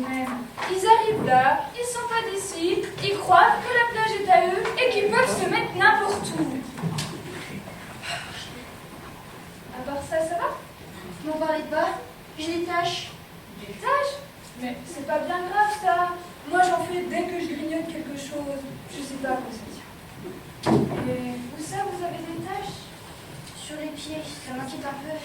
même. Ils arrivent là, ils sont pas d'ici, ils croient que la plage est à eux et qu'ils peuvent se mettre n'importe où. À part ça, ça va? M'en parlez pas, j'ai des tâches. Des tâches? Mais c'est pas bien grave ça. Moi j'en fais dès que je grignote quelque chose. Je sais pas à quoi ça tient. Et où ça, vous avez des tâches? Sur les pieds, ça m'inquiète un peu.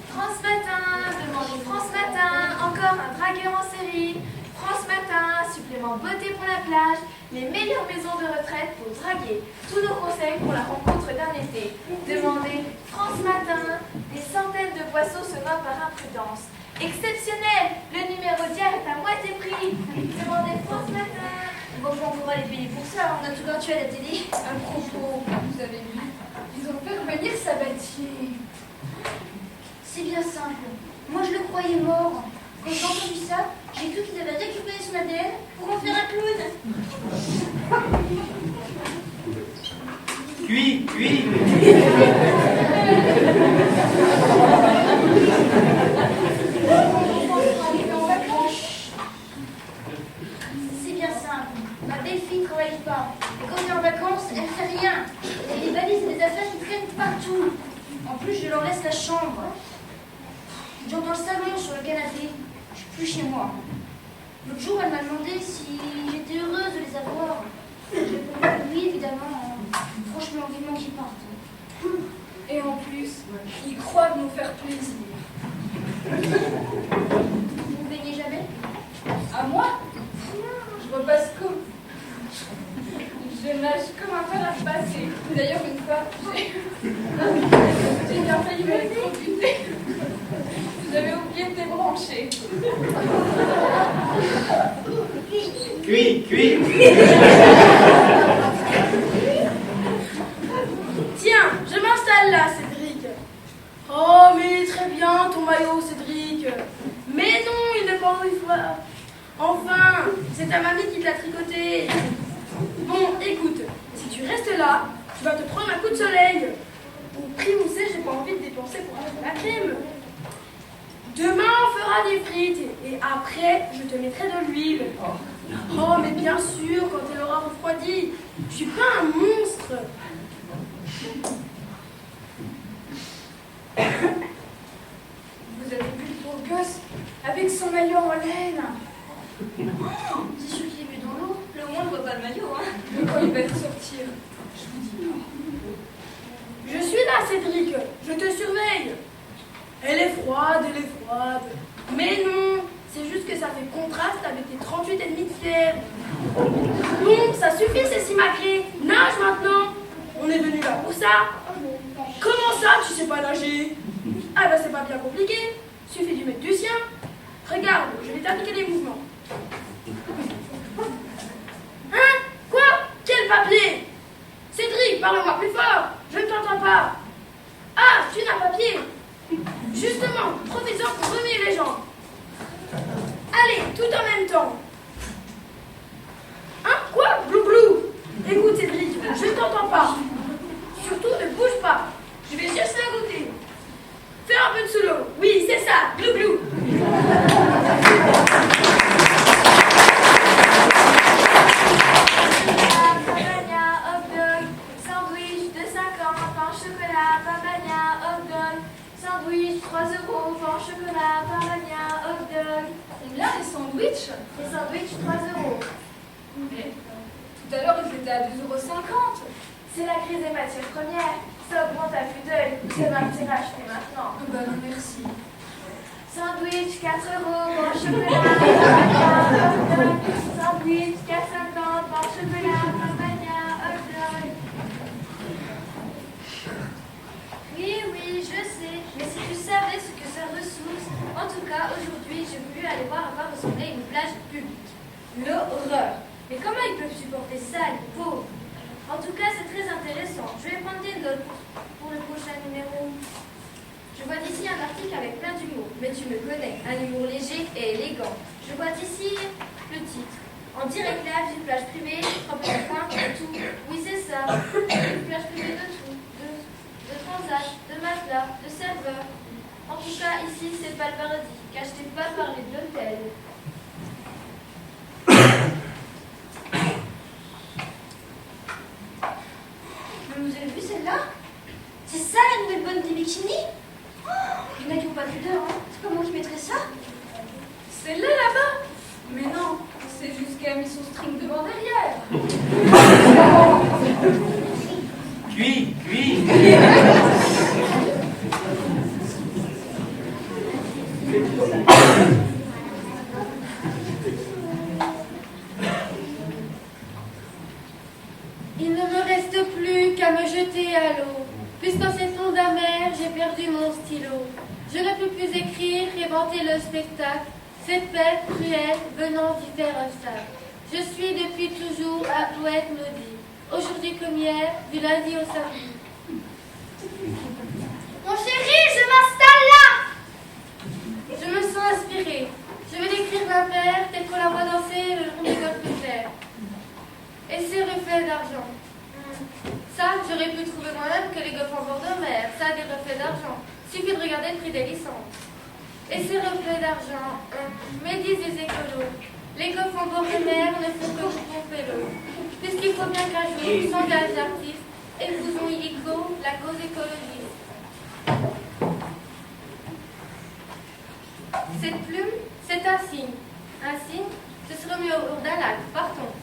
France Matin, demandez France Matin, encore un dragueur en série. France Matin, supplément beauté pour la plage, les meilleures maisons de retraite pour draguer. Tous nos conseils pour la rencontre d'un été. Demandez France Matin, des centaines de poissons se noient par imprudence. Exceptionnel, le numéro d'hier est à moitié prix. Demandez France Matin. Bon, on pourra les payer pour ça, on a tout gratuit à la télé. À propos, vous avez vu, ils ont fait revenir Sabatier. C'est bien simple. Moi, je le croyais mort. Quand j'ai entendu ça, j'ai cru qu'il avait récupéré son ADN pour en faire un clown. Cuit. C'est bien simple. Ma belle-fille ne travaille pas. Et quand on est en vacances, elle ne fait rien. Il y a des valises et des affaires qui traînent partout. En plus, je leur laisse la chambre. Je dors dans le salon, sur le canapé. Je suis plus chez moi. L'autre jour, elle m'a demandé si j'étais heureuse de les avoir. J'ai répondu oui, évidemment. Franchement, vivement qu'ils partent. Et en plus, ils croient nous faire plaisir. Vous ne baignez jamais? À moi? Je repasse comme... Je nage comme un fer à repasser. D'ailleurs, une fois, j'ai bien failli m'électrocuter. J'avais oublié de débrancher. Cuit. Tiens, je m'installe là, Cédric. Oh, mais il est très bien ton maillot, Cédric. Mais non, il n'est pas en histoire. Enfin, c'est ta mamie qui te l'a tricoté. Bon, écoute, si tu restes là, tu vas te prendre un coup de soleil. Au prix où c'est, j'ai pas envie de dépenser pour acheter la crème. Demain, on fera des frites et après, je te mettrai de l'huile. Oh, mais bien sûr, quand elle aura refroidi. Je suis pas un monstre. Vous avez vu le pauvre gosse avec son maillot en laine? C'est sûr qu'il est vu dans l'eau. Le moins, on ne voit pas le maillot, hein. Mais quand il va sortir, je vous dis pas. Je suis là, Cédric. Je te surveille. Elle est froide. Mais non, c'est juste que ça fait contraste avec tes 38,5 de fièvre. Bon, ça suffit, c'est si maquillé. Nage maintenant. On est venu là pour ça. Comment ça, tu sais pas nager? Ah bah c'est pas bien compliqué. Suffit de mettre du sien. Regarde, je vais t'appliquer des mouvements. Hein? Quoi? Quel papier? Cédric, parle-moi plus fort. Je ne t'entends pas. Ah, tu n'as pas pied. Justement, profite-en pour remuer les jambes. Allez, tout en même temps. Hein? Quoi? Glou-glou. Écoute, Cédric, je ne t'entends pas. Surtout, ne bouge pas. Je vais juste la goûter. Fais un peu de solo. Oui, c'est ça. Glou-glou. Papaya, hot dog, sandwich 2,50, pain au chocolat, papaya, hot dog, sandwich 3 €, pain au chocolat, papaya, hot dog. Combien les sandwichs? Les sandwichs 3 €. Mais tout à l'heure, ils étaient à 2,50 €. C'est la crise des matières premières. Ça augmente à vue d'œil. C'est ma tirage fait maintenant. Ah bah non, merci. Sandwich 4 €, pain au chocolat, papaya, hot dog, sandwich 4,50, pain au chocolat, papaya, hot dog. Oui, je sais, mais si tu savais ce que ça ressource. En tout cas, aujourd'hui, j'ai voulu aller voir à quoi ressemblait une plage publique. L'horreur. Mais comment ils peuvent supporter ça, les pauvres? En tout cas, c'est très intéressant. Je vais prendre des notes pour le prochain numéro. Je vois d'ici un article avec plein d'humour, mais tu me connais, un humour léger et élégant. Je vois d'ici le titre. En direct live d'une plage privée, 3 de pain, de tout. Oui, c'est ça. Une plage privée de tout. De transat, de matelas, de serveur. En tout cas, ici, c'est pas le paradis. Cachetez pas parler de l'hôtel. Mais vous avez vu celle-là? C'est ça la nouvelle bonne des bikinis? Oh, il y en a qui n'ont pas de pudeur, hein. C'est pas moi qui mettrais ça? C'est là, là-bas. Mais non, c'est juste qu'elle a mis son string devant derrière. Cuit. Il ne me reste plus qu'à me jeter à l'eau. Puisqu'en cette onde amère, j'ai perdu mon stylo. Je ne peux plus écrire et vanter le spectacle. Cette bête cruelle venant d'y faire obstacle. Je suis depuis toujours un poète maudit. Aujourd'hui comme hier, du lundi au samedi. Mon chéri, je m'installe là! Je me sens inspirée. Je vais décrire ma mère telle qu'on la voit danser le long des golfes clairs. Et ses reflets d'argent. Ça, j'aurais pu trouver moi-même que les golfs en bord de mer, ça a des reflets d'argent. Suffit de regarder le prix des licences. Et ces reflets d'argent, mais disent les écolos, les golfs en bord de mer ne font que vous pomper l'eau. Puisqu'il faut bien qu'un jour, sans gaz d'artistes, épousons illico la cause écologiste. Cette plume, c'est un signe. Un signe, ce serait mieux au bord d'un lac. Partons.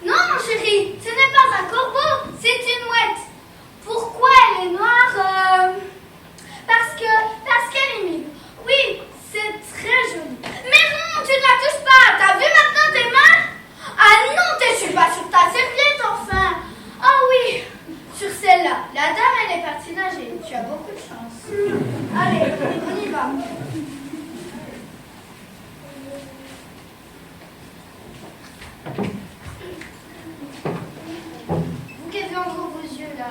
Non, mon chéri, ce n'est pas un corbeau, c'est une mouette. Pourquoi elle est noire? Parce qu'elle est mime. Oui, c'est très joli. Mais non, tu ne la touches pas. T'as vu maintenant tes mains? Ah non, t'essuies pas sur ta serviette, enfin. Ah oui, sur celle-là. La dame, elle est partie nager. Tu as beaucoup de chance. Allez, on y va. Vous qui avez entre vos yeux, là,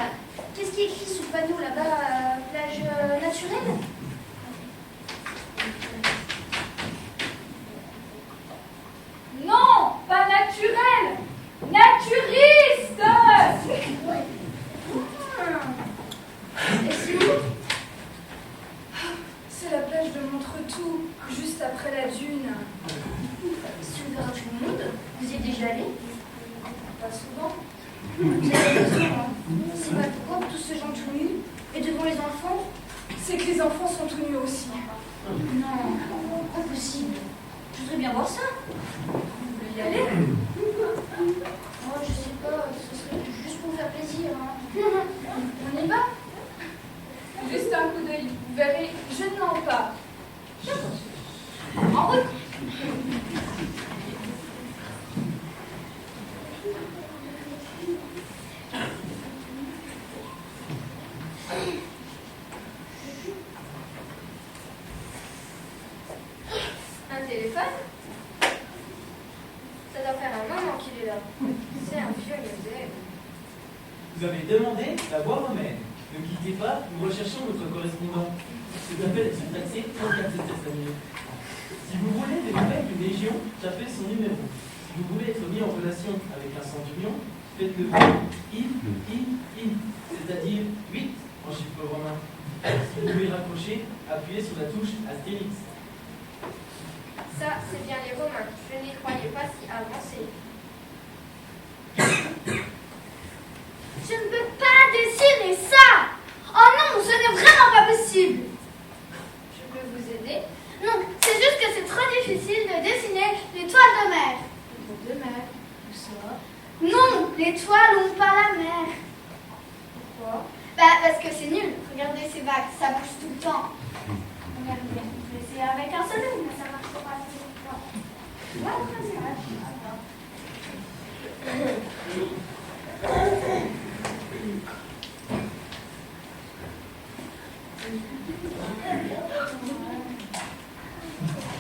qu'est-ce qui est écrit sous le panneau là-bas, plage naturelle? Non, pas naturel. Naturiste. Et c'est où? C'est la plage de Montretout, juste après la dune. C'est ouvert à tout le monde. Vous y êtes déjà allé? Pas souvent. Vous avez raison, hein. C'est pas pourquoi tous ces gens tout nus et devant les enfants? C'est que les enfants sont tout nus aussi. Non, impossible. Je voudrais bien voir ça. Vous voulez y aller? Oh, je sais pas, ce serait juste pour faire plaisir, hein. On y va? Juste un coup d'œil, vous verrez, je ne mens pas. En route! Un téléphone? Ça doit faire un moment qu'il est là. C'est un vieux modèle. Vous avez demandé la voie romaine. Ne quittez pas, nous recherchons notre correspondant. Cet appel est surtaxé 34 minutes. Si vous voulez des nouvelles d'une légion, tapez son numéro. Si vous voulez être mis en relation avec un centurion, faites le I, c'est-à-dire 8 en chiffre romain. Si vous voulez raccrocher, appuyez sur la touche Astérix. Ça, c'est bien les Romains. Je n'y croyais pas si avancés. Je ne peux pas dessiner ça! Oh non, ce n'est vraiment pas possible! Je peux vous aider? Non, c'est juste que c'est trop difficile de dessiner l'étoile de mer. L'étoile de mer. Où ça? Non, l'étoile où pas la mer. Pourquoi? Bah, parce que c'est nul. Regardez ces vagues, ça bouge tout le temps. Regardez, on peut essayer avec un seul œil, mais ça marche pas tout le temps. Voilà, ça marche.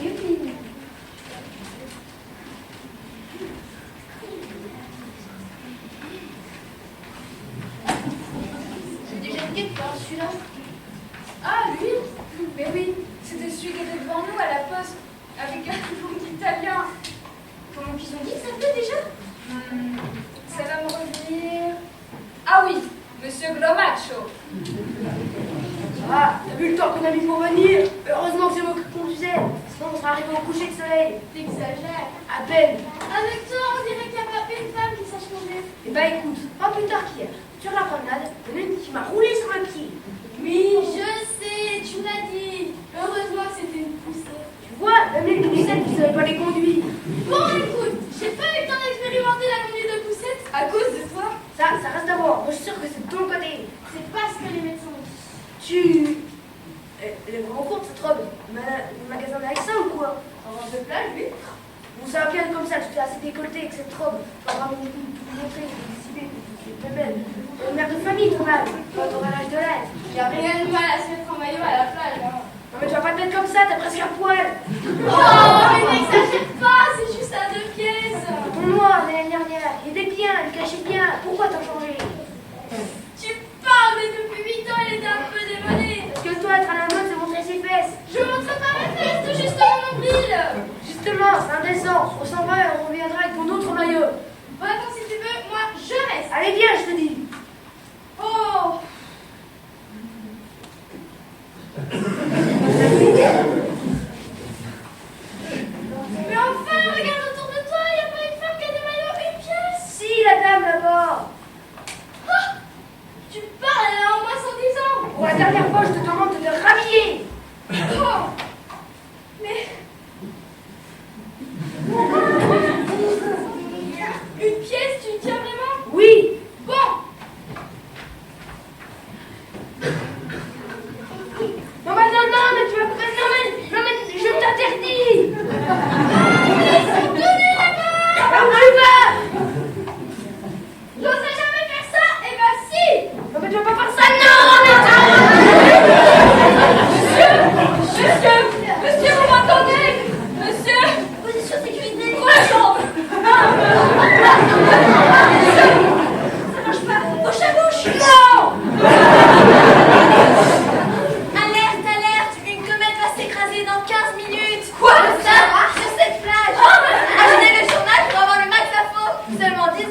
Youpi. J'ai déjà vu quelque part celui-là. Ah, lui? Mais oui, c'était celui qui était devant nous à la poste, avec un nom italien. Comment qu'ils ont dit que ça s'appelait déjà? Ça va me revenir. Ah oui, Monsieur Glomaccio. Ah, vu le temps qu'on a mis pour venir. Heureusement que c'est moi qui conduisais. Sinon, on serait arrivé au coucher de soleil. T'exagères. À peine. Avec toi, on dirait qu'il n'y a pas une femme qui sache conduire. Eh ben écoute, pas plus tard qu'hier, sur la promenade, il y en a une qui m'a roulé sur le pied. Oui, je sais, tu l'as dit. Heureusement que c'était une poussette. Tu vois, même les poussettes, tu savais pas les conduire. Bon, écoute, j'ai pas eu le temps d'expérimenter la conduite de poussette à cause de toi. Ça reste à voir. Moi, je suis sûre que c'est de ton côté. C'est pas ce que les médecins ont dit. Tu... Elle est vraiment courte, cette robe. Le magasin avec ça ou quoi? En robe de plage, oui. Bon, ça va bien comme ça, tu t'es assez décolleté avec cette robe. Tu vas vraiment tout montrer, tout décider, c'est très belle. Mère de famille, ton âge. Toi, t'auras l'âge de l'âge. Y a rien de mal à se mettre en maillot à la plage, hein. Non, mais tu vas pas te mettre comme ça, t'as presque un poil. Oh, mais n'exagère pas, c'est juste à 2 pièces. Ton noir, l'année dernière, il était bien, il cachait bien. Pourquoi t'as changé? Tu parles, mais depuis 8 ans, elle était un peu démodée. Parce que toi, être à la mode, c'est montrer ses fesses. Je montre pas mes fesses, tout juste mon nombril. Justement, c'est indécent. On s'en va et on reviendra avec ton autre maillot. Va-t'en si tu veux, moi, je reste. Allez, viens, je te dis. Oh. Mais enfin, regarde autour de toi, il n'y a pas une femme qui a des maillots une pièce. Si, la dame là-bas. Ah, tu parles, elle a au moins 110 ans. Pour la dernière fois, je te demande de te rhabiller. Oh. Mais... Une pièce, tu tiens vraiment? Oui. Bon. Non, mais non, mais tu vas... Non, mais je t'interdis. Donnez la main. Là où tu vas? J'oserais jamais faire ça. Eh ben si. Non, mais tu vas pas faire ça. Non, mais Monsieur, vous m'entendez? Monsieur. Position sécurité. Croissant. Ça marche pas. Bouche à bouche. Non. Alerte, alerte. Une comète va s'écraser dans 15 minutes. Quoi? Ça, sur cette plage. Achetez le journal pour avoir le max info. Seulement 10 €.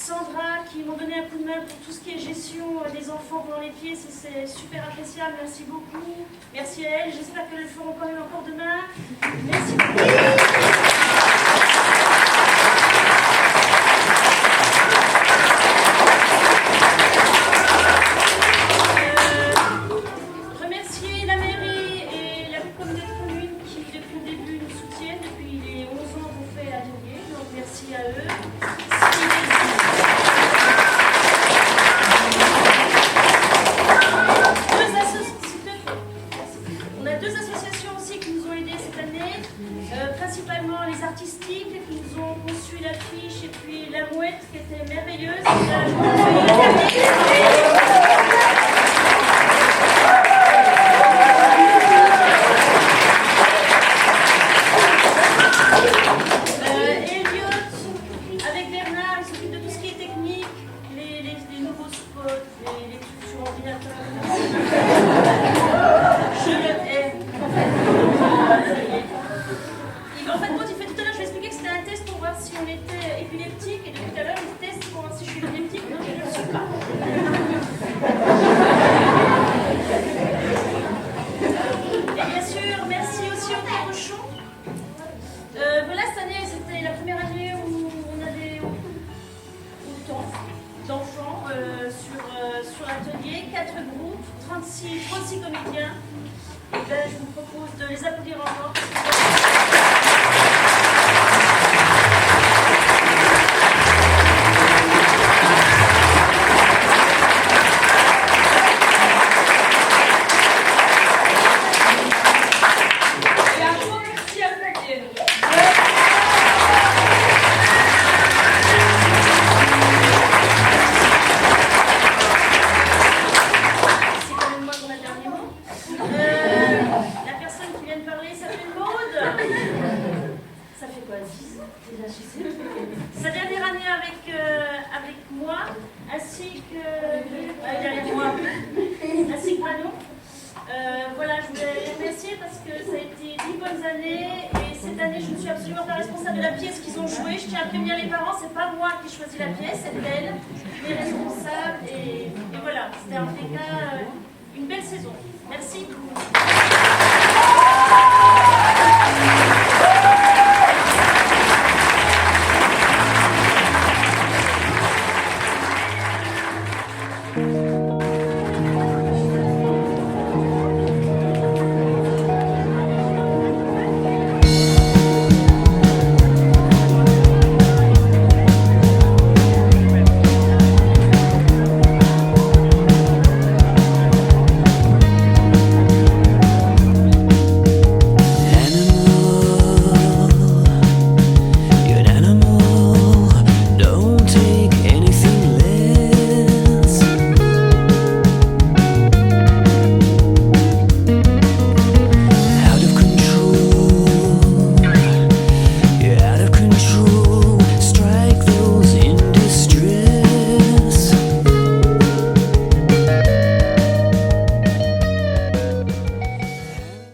Sandra qui m'ont donné un coup de main pour tout ce qui est gestion des enfants pendant les pieds, c'est super appréciable, merci beaucoup. Merci à elles, j'espère qu'elles le feront quand même encore demain. Merci beaucoup. également les artistiques qui nous ont conçu l'affiche et puis la mouette qui était merveilleuse. Elliot, avec Bernard, il s'occupe de tout ce qui est technique, les nouveaux spots, les trucs sur ordinateur. Je le hais. En fait, quand il fait tout à l'heure, je vais expliquer que c'était un test pour voir si on était épileptique, et depuis tout à l'heure, il teste pour voir si je suis épileptique. Non, je ne le suis pas. Et bien sûr, merci aussi au cochon. Voilà, cette année, c'était la première année où on avait autant d'enfants sur l'atelier, 4 groupes, 36 comédiens. Et ben, je vous propose de les applaudir encore. Et un gros merci à Fabienne. C'est quand même moi qu'on a le dernier mot. La personne qui vient de parler s'appelle Maude. Ça fait quoi, 10 ans déjà, je sais. Sa dernière année avec moi, ainsi que derrière moi, ainsi que Manon. Voilà, je voulais les remercier parce que ça a été 10 bonnes années et cette année je ne suis absolument pas responsable de la pièce qu'ils ont jouée. Je tiens à prévenir les parents, c'est pas moi qui choisis la pièce, c'est elle, les responsables et voilà, c'était en tout cas une belle saison. Merci.